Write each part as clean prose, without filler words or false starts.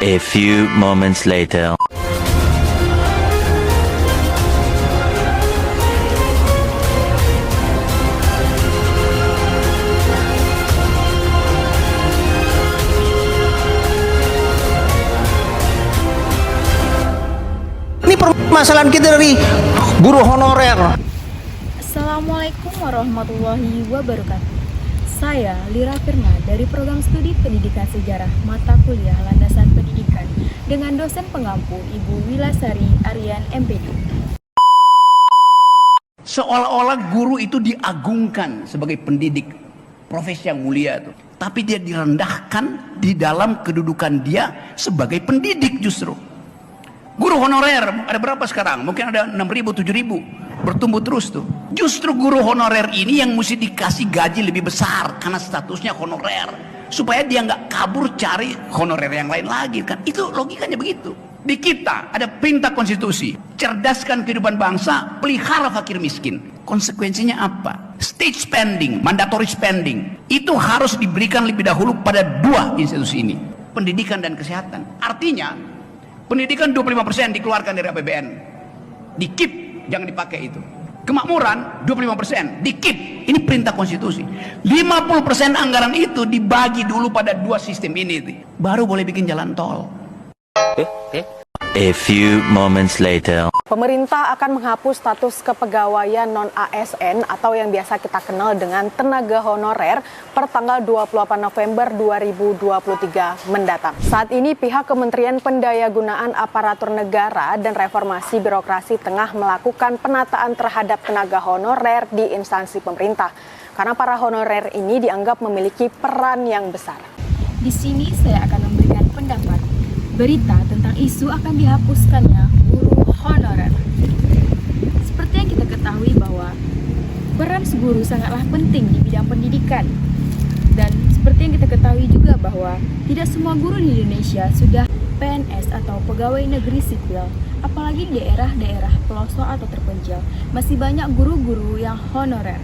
A few moments later. Ini permasalahan kita dari guru honorer. Assalamualaikum warahmatullahi wabarakatuh. Saya Lira Firna dari Program Studi Pendidikan Sejarah Mata Kuliah Landasan Pendidikan dengan dosen pengampu Ibu Wilasari Aryan MPD. Seolah-olah guru itu diagungkan sebagai pendidik, profesi yang mulia itu. Tapi dia direndahkan di dalam kedudukan dia sebagai pendidik justru. Guru honorer ada berapa sekarang? Mungkin ada 6.000, 7.000. Bertumbuh terus tuh. Justru guru honorer ini yang mesti dikasih gaji lebih besar karena statusnya honorer, supaya dia nggak kabur cari honorer yang lain lagi kan. Itu logikanya begitu. Di kita ada perintah konstitusi, cerdaskan kehidupan bangsa, pelihara fakir miskin. Konsekuensinya apa? State spending, mandatory spending itu harus diberikan lebih dahulu pada dua institusi ini, pendidikan dan kesehatan. Artinya pendidikan 25% dikeluarkan dari APBN, di keep, jangan dipakai itu. Kemakmuran 25% di keep, ini perintah konstitusi. 50% anggaran itu dibagi dulu pada dua sistem ini, baru boleh bikin jalan tol. A few moments later. Pemerintah akan menghapus status kepegawaian non-ASN atau yang biasa kita kenal dengan tenaga honorer per tanggal 28 November 2023 mendatang. Saat ini pihak Kementerian Pendayagunaan Aparatur Negara dan Reformasi Birokrasi tengah melakukan penataan terhadap tenaga honorer di instansi pemerintah. Karena para honorer ini dianggap memiliki peran yang besar. Di sini saya akan memberikan pendapat berita tentang isu akan dihapuskannya guru honorer. Seperti yang kita ketahui bahwa peran guru sangatlah penting di bidang pendidikan. Dan seperti yang kita ketahui juga bahwa tidak semua guru di Indonesia sudah PNS atau pegawai negeri sipil. Apalagi di daerah-daerah pelosok atau terpencil, masih banyak guru-guru yang honorer.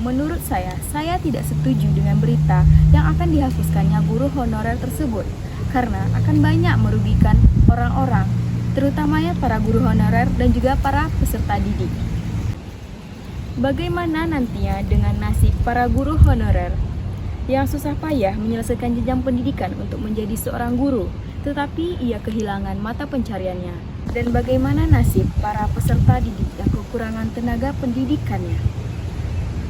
Menurut saya tidak setuju dengan berita yang akan dihapuskannya guru honorer tersebut. Karena akan banyak merugikan orang-orang, terutamanya para guru honorer dan juga para peserta didik. Bagaimana nantinya dengan nasib para guru honorer yang susah payah menyelesaikan jenjang pendidikan untuk menjadi seorang guru, tetapi ia kehilangan mata pencariannya? Dan bagaimana nasib para peserta didik yang kekurangan tenaga pendidikannya?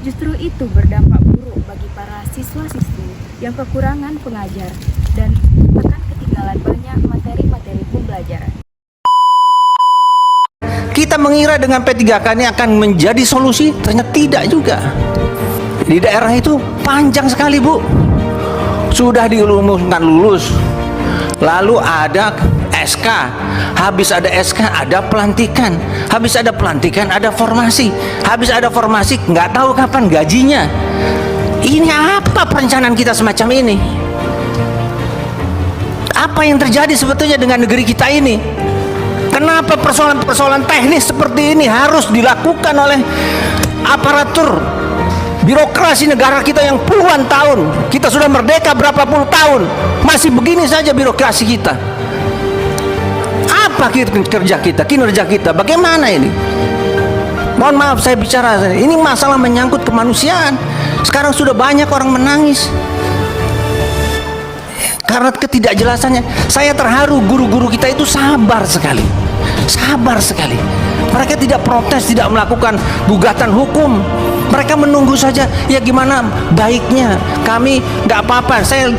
Justru itu berdampak buruk bagi para siswa-siswi yang kekurangan pengajar dan akan ketinggalan banyak materi-materi pembelajaran. Kita mengira dengan P3K ini akan menjadi solusi, ternyata tidak juga. Di daerah itu panjang sekali, Bu. Sudah dilumuskan lulus, lalu ada SK, habis ada SK ada pelantikan, habis ada pelantikan ada formasi, habis ada formasi nggak tahu kapan gajinya. Ini apa perencanaan kita semacam ini? Apa yang terjadi sebetulnya dengan negeri kita ini? Kenapa persoalan-persoalan teknis seperti ini harus dilakukan oleh aparatur birokrasi negara kita yang puluhan tahun? Kita sudah merdeka berapa puluh tahun, masih begini saja birokrasi kita. Apa kinerja kita? Bagaimana ini? Mohon maaf saya bicara, ini masalah menyangkut kemanusiaan. Sekarang sudah banyak orang menangis karena ketidakjelasannya. Saya terharu, guru-guru kita itu sabar sekali. Mereka tidak protes, tidak melakukan gugatan hukum. Mereka menunggu saja, ya gimana baiknya. Kami nggak apa-apa. Saya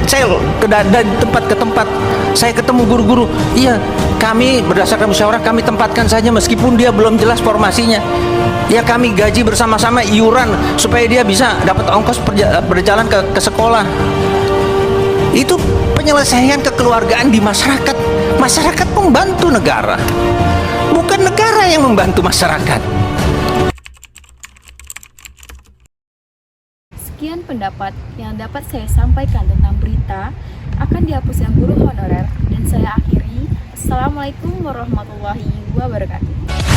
dari tempat ke tempat, saya ketemu guru-guru. Iya, kami berdasarkan musyawarah kami tempatkan saja meskipun dia belum jelas formasinya. Ya kami gaji bersama-sama iuran supaya dia bisa dapat ongkos berjalan ke sekolah. Itu penyelesaian kekeluargaan di masyarakat. Masyarakat membantu negara, bukan negara yang membantu masyarakat. Sekian pendapat yang dapat saya sampaikan tentang berita akan dihapusnya guru honorer, dan saya akhiri. Assalamualaikum warahmatullahi wabarakatuh.